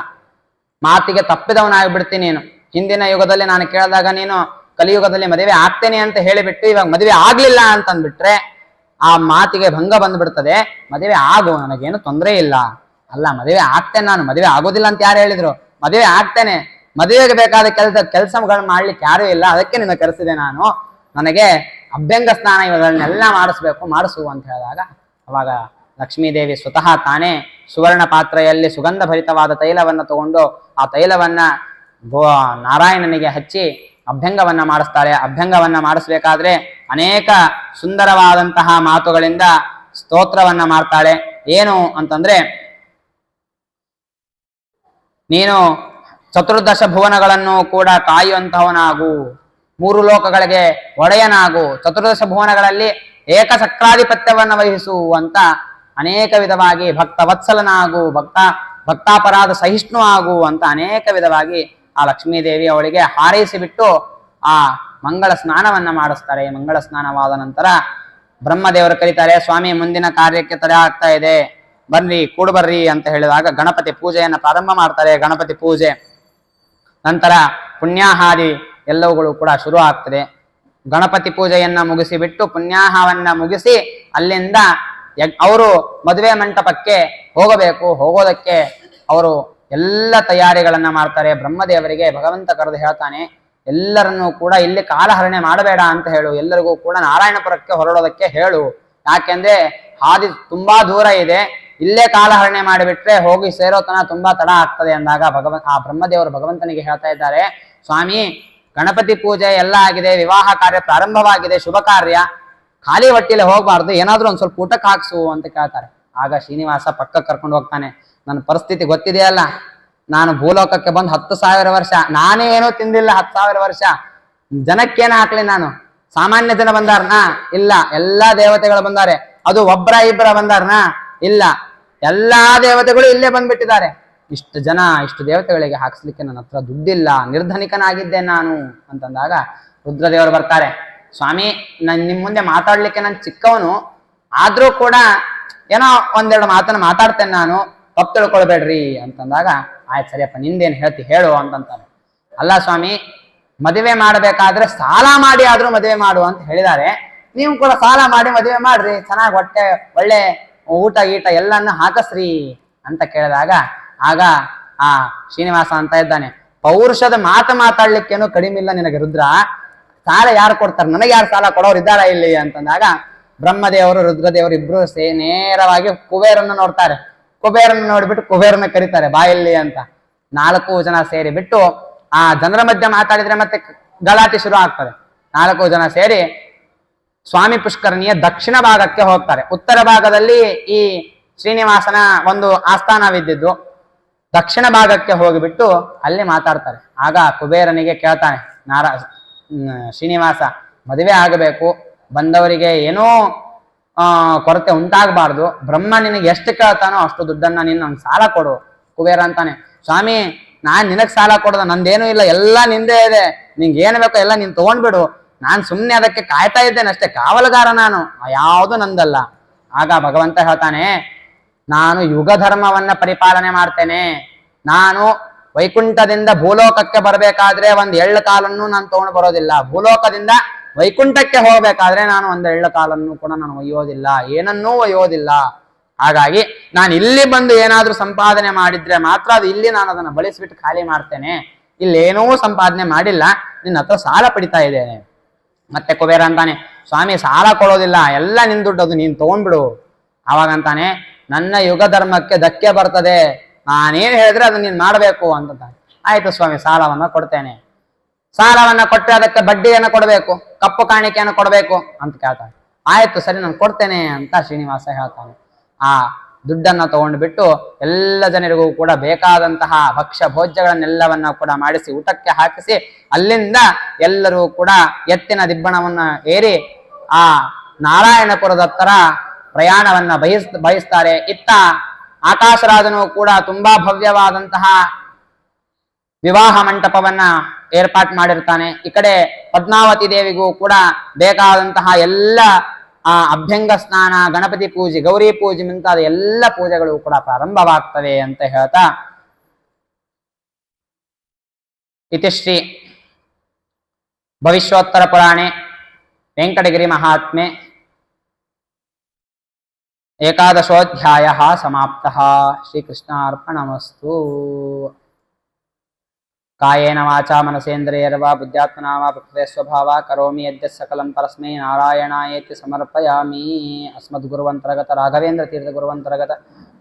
ಮಾತಿಗೆ ತಪ್ಪಿದವನಾಗ್ಬಿಡ್ತೀನಿ ನೀನು. ಹಿಂದಿನ ಯುಗದಲ್ಲಿ ನಾನು ಕೇಳಿದಾಗ ನೀನು ಕಲಿಯುಗದಲ್ಲಿ ಮದುವೆ ಆಗ್ತೇನೆ ಅಂತ ಹೇಳಿಬಿಟ್ಟು ಇವಾಗ ಮದುವೆ ಆಗ್ಲಿಲ್ಲ ಅಂತಂದ್ಬಿಟ್ರೆ ಆ ಮಾತಿಗೆ ಭಂಗ ಬಂದ್ಬಿಡ್ತದೆ. ಮದುವೆ ಆಗು, ನನಗೇನು ತೊಂದರೆ ಇಲ್ಲ. ಅಲ್ಲ, ಮದುವೆ ಆಗ್ತೇನೆ ನಾನು, ಮದುವೆ ಆಗೋದಿಲ್ಲ ಅಂತ ಯಾರು ಹೇಳಿದ್ರು? ಮದುವೆ ಆಗ್ತೇನೆ, ಮದುವೆಗೆ ಬೇಕಾದ ಕೆಲಸಗಳು ಮಾಡ್ಲಿಕ್ಕೆ ಯಾರು ಇಲ್ಲ, ಅದಕ್ಕೆ ನಿನ್ನ ಕರೆಸಿದೆ ನಾನು. ನನಗೆ ಅಭ್ಯಂಗ ಸ್ನಾನ ಇವುಗಳನ್ನೆಲ್ಲ ಮಾಡಿಸು ಅಂತ ಹೇಳಿದಾಗ ಅವಾಗ ಲಕ್ಷ್ಮೀದೇವಿ ಸ್ವತಃ ತಾನೇ ಸುವರ್ಣ ಪಾತ್ರೆಯಲ್ಲಿ ಸುಗಂಧ ಭರಿತವಾದ ತೈಲವನ್ನು ತಗೊಂಡು ಆ ತೈಲವನ್ನ ನಾರಾಯಣನಿಗೆ ಹಚ್ಚಿ ಅಭ್ಯಂಗವನ್ನ ಮಾಡಿಸ್ತಾಳೆ. ಅಭ್ಯಂಗವನ್ನ ಮಾಡಿಸ್ಬೇಕಾದ್ರೆ ಅನೇಕ ಸುಂದರವಾದಂತಹ ಮಾತುಗಳಿಂದ ಸ್ತೋತ್ರವನ್ನ ಮಾಡ್ತಾಳೆ. ಏನು ಅಂತಂದ್ರೆ, ನೀನು ಚತುರ್ದಶ ಭುವನಗಳನ್ನು ಕೂಡ ಕಾಯುವಂತಹವನಾಗು, 3 ಲೋಕಗಳಿಗೆ ಒಡೆಯನಾಗು, ಚತುರ್ದಶ ಭುವನಗಳಲ್ಲಿ ಏಕಚಕ್ರಾಧಿಪತ್ಯವನ್ನ ವಹಿಸು ಅಂತ ಅನೇಕ ವಿಧವಾಗಿ ಭಕ್ತ ವತ್ಸಲನಾಗು, ಭಕ್ತಾಪರಾಧ ಸಹಿಷ್ಣು ಆಗು ಅಂತ ಅನೇಕ ವಿಧವಾಗಿ ಆ ಲಕ್ಷ್ಮೀದೇವಿ ಅವಳಿಗೆ ಹಾರೈಸಿ ಬಿಟ್ಟು ಆ ಮಂಗಳ ಸ್ನಾನವನ್ನ ಮಾಡಿಸ್ತಾರೆ. ಮಂಗಳ ಸ್ನಾನವಾದ ನಂತರ ಬ್ರಹ್ಮದೇವರು ಕರೀತಾರೆ, ಸ್ವಾಮಿ ಮುಂದಿನ ಕಾರ್ಯಕ್ಕೆ ತಡೆ ಆಗ್ತಾ ಇದೆ, ಬರ್ರಿ ಕೂಡ್ಬರ್ರಿ ಅಂತ ಹೇಳಿದಾಗ ಗಣಪತಿ ಪೂಜೆಯನ್ನ ಪ್ರಾರಂಭ ಮಾಡ್ತಾರೆ. ಗಣಪತಿ ಪೂಜೆ ನಂತರ ಪುಣ್ಯಾಹಾದಿ ಎಲ್ಲವುಗಳು ಕೂಡ ಶುರು ಆಗ್ತದೆ. ಗಣಪತಿ ಪೂಜೆಯನ್ನ ಮುಗಿಸಿ ಬಿಟ್ಟು ಪುಣ್ಯಾಹವನ್ನ ಮುಗಿಸಿ ಅಲ್ಲಿಂದ ಅವರು ಮದುವೆ ಮಂಟಪಕ್ಕೆ ಹೋಗಬೇಕು. ಹೋಗೋದಕ್ಕೆ ಅವರು ಎಲ್ಲ ತಯಾರಿಗಳನ್ನ ಮಾಡ್ತಾರೆ. ಬ್ರಹ್ಮದೇವರಿಗೆ ಭಗವಂತ ಕರೆದು ಹೇಳ್ತಾನೆ, ಎಲ್ಲರನ್ನೂ ಕೂಡ ಇಲ್ಲಿ ಕಾಲಹರಣೆ ಮಾಡಬೇಡ ಅಂತ ಹೇಳು, ಎಲ್ಲರಿಗೂ ಕೂಡ ನಾರಾಯಣಪುರಕ್ಕೆ ಹೊರಡೋದಕ್ಕೆ ಹೇಳು. ಯಾಕೆಂದ್ರೆ ಹಾದಿ ತುಂಬಾ ದೂರ ಇದೆ, ಇಲ್ಲೇ ಕಾಲಹರಣೆ ಮಾಡಿಬಿಟ್ರೆ ಹೋಗಿ ಸೇರೋತನ ತುಂಬಾ ತಡ ಆಗ್ತದೆ ಅಂದಾಗ ಆ ಬ್ರಹ್ಮದೇವರು ಭಗವಂತನಿಗೆ ಹೇಳ್ತಾ ಇದ್ದಾರೆ, ಸ್ವಾಮಿ ಗಣಪತಿ ಪೂಜೆ ಎಲ್ಲ ಆಗಿದೆ, ವಿವಾಹ ಕಾರ್ಯ ಪ್ರಾರಂಭವಾಗಿದೆ, ಶುಭ ಕಾರ್ಯ, ಖಾಲಿ ಹೊಟ್ಟಿಲೆ ಹೋಗ್ಬಾರ್ದು, ಏನಾದ್ರೂ ಒಂದ್ ಸ್ವಲ್ಪ ಊಟಕ್ಕೆ ಹಾಕ್ಸು ಅಂತ ಕೇಳ್ತಾರೆ. ಆಗ ಶ್ರೀನಿವಾಸ ಪಕ್ಕಕ್ಕೆ ಕರ್ಕೊಂಡು ಹೋಗ್ತಾನೆ. ನನ್ನ ಪರಿಸ್ಥಿತಿ ಗೊತ್ತಿದೆಯಲ್ಲ, ನಾನು ಭೂಲೋಕಕ್ಕೆ ಬಂದು 10,000 ವರ್ಷ, ನಾನೇ ಏನೂ ತಿಂದಿಲ್ಲ 10,000 ವರ್ಷ, ಜನಕ್ಕೇನ ಹಾಕ್ಲಿ ನಾನು? ಸಾಮಾನ್ಯ ಜನ ಬಂದಾರನಾ? ಇಲ್ಲ. ಎಲ್ಲಾ ದೇವತೆಗಳು ಬಂದಾರೆ. ಅದು ಒಬ್ಬರ ಇಬ್ಬರ ಬಂದಾರನಾ? ಇಲ್ಲ. ಎಲ್ಲಾ ದೇವತೆಗಳು ಇಲ್ಲೇ ಬಂದ್ಬಿಟ್ಟಿದ್ದಾರೆ. ಇಷ್ಟು ದೇವತೆಗಳಿಗೆ ಹಾಕ್ಸ್ಲಿಕ್ಕೆ ನನ್ನ ಹತ್ರ ದುಡ್ಡಿಲ್ಲ, ನಿರ್ಧನಿಕನಾಗಿದ್ದೆ ನಾನು ಅಂತಂದಾಗ ರುದ್ರದೇವರು ಬರ್ತಾರೆ. ಸ್ವಾಮಿ ನಾನು ನಿಮ್ಮ ಮುಂದೆ ಮಾತಾಡ್ಲಿಕ್ಕೆ ನಾನು ಚಿಕ್ಕವನು, ಆದ್ರೂ ಕೂಡ ಏನೋ ಒಂದೆರಡು ಮಾತನ್ನ ಮಾತಾಡ್ತೇನೆ ನಾನು, ತಪ್ಪು ತಿಳ್ಕೊಳ್ಬೇಡ್ರಿ ಅಂತಂದಾಗ, ಆಯ್ತು ಸರಿಯಪ್ಪ ನಿಂದೇನು ಹೇಳ್ತಿ ಹೇಳು ಅಂತಂತಾನೆ. ಅಲ್ಲ ಸ್ವಾಮಿ, ಮದುವೆ ಮಾಡಬೇಕಾದ್ರೆ ಸಾಲ ಮಾಡಿ ಆದ್ರೂ ಮದುವೆ ಮಾಡು ಅಂತ ಹೇಳಿದ್ದಾರೆ. ನೀವು ಕೂಡ ಸಾಲ ಮಾಡಿ ಮದುವೆ ಮಾಡ್ರಿ, ಚೆನ್ನಾಗಿ ಹೊಟ್ಟೆ ಒಳ್ಳೆ ಊಟ ಗೀಟ ಎಲ್ಲನ್ನ ಹಾಕಸ್ರಿ ಅಂತ ಕೇಳಿದಾಗ, ಆಗ ಆ ಶ್ರೀನಿವಾಸ ಅಂತ ಇದ್ದಾನೆ, ಪೌರುಷದ ಮಾತಾಡ್ಲಿಕ್ಕೇನು ಕಡಿಮೆ ಇಲ್ಲ ನಿನಗೆ ರುದ್ರ, ಸಾಲ ಯಾರು ಕೊಡ್ತಾರೆ, ನನಗೆ ಯಾರು ಸಾಲ ಕೊಡೋರು ಇದ್ದಾರ ಇಲ್ಲಿ ಅಂತಂದಾಗ, ಬ್ರಹ್ಮದೇವರು ರುದ್ರದೇವರು ಇಬ್ರು ನೇರವಾಗಿ ಕುಬೇರನ್ನ ನೋಡ್ತಾರೆ. ಕುಬೇರನ್ನ ನೋಡ್ಬಿಟ್ಟು ಕುಬೇರನ್ನ ಕರೀತಾರೆ ಬಾಯಲ್ಲಿ ಅಂತ. 4 ಜನ ಸೇರಿ ಬಿಟ್ಟು, ಆ ಜನರ ಮಧ್ಯೆ ಮಾತಾಡಿದ್ರೆ ಮತ್ತೆ ಗಲಾಟೆ ಶುರು ಆಗ್ತದೆ. 4 ಜನ ಸೇರಿ ಸ್ವಾಮಿ ಪುಷ್ಕರಣಿಯ ದಕ್ಷಿಣ ಭಾಗಕ್ಕೆ ಹೋಗ್ತಾರೆ. ಉತ್ತರ ಭಾಗದಲ್ಲಿ ಈ ಶ್ರೀನಿವಾಸನ ಒಂದು ಆಸ್ಥಾನವಿದ್ದಿದ್ದು, ದಕ್ಷಿಣ ಭಾಗಕ್ಕೆ ಹೋಗಿಬಿಟ್ಟು ಅಲ್ಲಿ ಮಾತಾಡ್ತಾರೆ. ಆಗ ಕುಬೇರನಿಗೆ ಕೇಳ್ತಾನೆ ಶ್ರೀನಿವಾಸ, ಮದುವೆ ಆಗಬೇಕು, ಬಂದವರಿಗೆ ಏನೂ ಕೊರತೆ ಉಂಟಾಗಬಾರ್ದು, ಬ್ರಹ್ಮ ನಿನಗೆ ಎಷ್ಟು ಕೇಳ್ತಾನೋ ಅಷ್ಟು ದುಡ್ಡನ್ನ ನೀನು ನಂಗೆ ಸಾಲ ಕೊಡು. ಕುಬೇರ ಅಂತಾನೆ, ಸ್ವಾಮಿ ನಾನ್ ನಿನಗ್ ಸಾಲ ಕೊಡೋದ, ನಂದೇನೂ ಇಲ್ಲ, ಎಲ್ಲ ನಿಂದೇ ಇದೆ, ನಿಂಗೆ ಏನು ಬೇಕೋ ಎಲ್ಲ ನೀನ್ ತಗೊಂಡ್ಬಿಡು, ನಾನ್ ಸುಮ್ಮನೆ ಅದಕ್ಕೆ ಕಾಯ್ತಾ ಇದ್ದೇನೆ ಅಷ್ಟೇ, ಕಾವಲುಗಾರ ನಾನು, ಯಾವುದು ನಂದಲ್ಲ. ಆಗ ಭಗವಂತ ಹೇಳ್ತಾನೆ, ನಾನು ಯುಗ ಧರ್ಮವನ್ನ ಪರಿಪಾಲನೆ ಮಾಡ್ತೇನೆ, ನಾನು ವೈಕುಂಠದಿಂದ ಭೂಲೋಕಕ್ಕೆ ಬರಬೇಕಾದ್ರೆ ಒಂದು ಎಳ್ಳು ಕಾಲನ್ನು ನಾನು ತಗೊಂಡು ಬರೋದಿಲ್ಲ, ಭೂಲೋಕದಿಂದ ವೈಕುಂಠಕ್ಕೆ ಹೋಗ್ಬೇಕಾದ್ರೆ ನಾನು ಒಂದು ಎಳ್ಳು ಕಾಲನ್ನು ಕೂಡ ನಾನು ಒಯ್ಯೋದಿಲ್ಲ, ಏನನ್ನೂ ಒಯ್ಯೋದಿಲ್ಲ. ಹಾಗಾಗಿ ನಾನು ಇಲ್ಲಿ ಬಂದು ಏನಾದ್ರೂ ಸಂಪಾದನೆ ಮಾಡಿದ್ರೆ ಮಾತ್ರ ಅದು ಇಲ್ಲಿ ನಾನು ಅದನ್ನು ಬಳಸಿಬಿಟ್ಟು ಖಾಲಿ ಮಾಡ್ತೇನೆ, ಇಲ್ಲೇನೂ ಸಂಪಾದನೆ ಮಾಡಿಲ್ಲ, ನಿನ್ನ ಹತ್ರ ಸಾಲ ಪಡಿತಾ ಇದ್ದೇನೆ. ಮತ್ತೆ ಕುಬೇರ ಅಂತಾನೆ, ಸ್ವಾಮಿ ಸಾಲ ಕೊಡೋದಿಲ್ಲ, ಎಲ್ಲ ನಿನ್ ದುಡ್ಡು, ಅದು ನೀನ್ ತಗೊಂಡ್ಬಿಡು. ಅವಾಗಂತಾನೆ, ನನ್ನ ಯುಗ ಧರ್ಮಕ್ಕೆ ಧಕ್ಕೆ ಬರ್ತದೆ, ನಾನೇನು ಹೇಳಿದ್ರೆ ಅದನ್ನ ನೀನ್ ಮಾಡ್ಬೇಕು ಅಂತಂತಾನೆ. ಆಯ್ತು ಸ್ವಾಮಿ, ಸಾಲವನ್ನ ಕೊಡ್ತೇನೆ. ಸಾಲವನ್ನ ಕೊಟ್ಟರೆ ಅದಕ್ಕೆ ಬಡ್ಡಿಯನ್ನು ಕೊಡಬೇಕು, ಕಪ್ಪು ಕಾಣಿಕೆಯನ್ನು ಕೊಡಬೇಕು ಅಂತ ಕೇಳ್ತಾನೆ. ಆಯ್ತು ಸರಿ ನಾನು ಕೊಡ್ತೇನೆ ಅಂತ ಶ್ರೀನಿವಾಸ ಹೇಳ್ತಾನೆ. ಆ ದುಡ್ಡನ್ನ ತಗೊಂಡ್ಬಿಟ್ಟು ಎಲ್ಲ ಜನರಿಗೂ ಕೂಡ ಬೇಕಾದಂತಹ ಭಕ್ಷ್ಯ ಭೋಜ್ಯಗಳನ್ನೆಲ್ಲವನ್ನ ಕೂಡ ಮಾಡಿಸಿ ಊಟಕ್ಕೆ ಹಾಕಿಸಿ, ಅಲ್ಲಿಂದ ಎಲ್ಲರೂ ಕೂಡ ಎತ್ತಿನ ದಿಬ್ಬಣವನ್ನ ಏರಿ ಆ ನಾರಾಯಣಪುರದ ಹತ್ರ ಪ್ರಯಾಣವನ್ನ ಬಯಸ್ತಾರೆ. ಇತ್ತ ಆಕಾಶರಾಜನು ಕೂಡ ತುಂಬಾ ಭವ್ಯವಾದಂತಹ ವಿವಾಹ ಮಂಟಪವನ್ನ ಏರ್ಪಾಟ್ ಮಾಡಿರ್ತಾನೆ. ಈ ಕಡೆ ಪದ್ಮಾವತಿ ದೇವಿಗೂ ಕೂಡ ಬೇಕಾದಂತಹ ಎಲ್ಲ ಅಭ್ಯಂಗ ಸ್ನಾನ, ಗಣಪತಿ ಪೂಜೆ, ಗೌರಿ ಪೂಜೆ ಮುಂತಾದ ಎಲ್ಲ ಪೂಜೆಗಳು ಕೂಡ ಪ್ರಾರಂಭವಾಗ್ತವೆ ಅಂತ ಹೇಳ್ತಾ, ಇತಿಶ್ರೀ ಭವಿಷ್ಯೋತ್ತರ ಪುರಾಣೆ ವೆಂಕಟಗಿರಿ ಮಹಾತ್ಮೆ ಏಕಾದಶೋಧ್ಯಾಯ ಸಮಾಪ್ತಃ. ಶ್ರೀಕೃಷ್ಣಾರ್ಪಣಮಸ್ತು. ಕಾಯೇನ ವಾಚಾ ಮನಸೇಂದ್ರಿಯರ್ವಾ ಬುದ್ಧ್ಯಾತ್ಮನಾ ವಾ ಪ್ರಕೃತೆ ಸ್ವಭಾವ ಕರೋಮಿ ಯದ್ಯತ್ ಸಕಲಂ ಪರಸ್ಮೈ ನಾರಾಯಣಾಯೇತಿ ಸಮರ್ಪಯಾಮಿ. ಅಸ್ಮದ್ಗುರುವಂತರ್ಗತ ರಾಘವೇಂದ್ರ ತೀರ್ಥ ಗುರುವಂತರ್ಗತ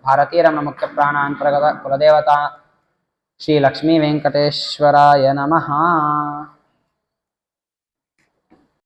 ಭಾರತೀರಮಣ ಮುಖ್ಯ ಪ್ರಾಣಾಂತರ್ಗತ ಕುಲದೇವತಾ ಶ್ರೀ ಲಕ್ಷ್ಮೀ ವೆಂಕಟೇಶ್ವರಾಯ ನಮಃ.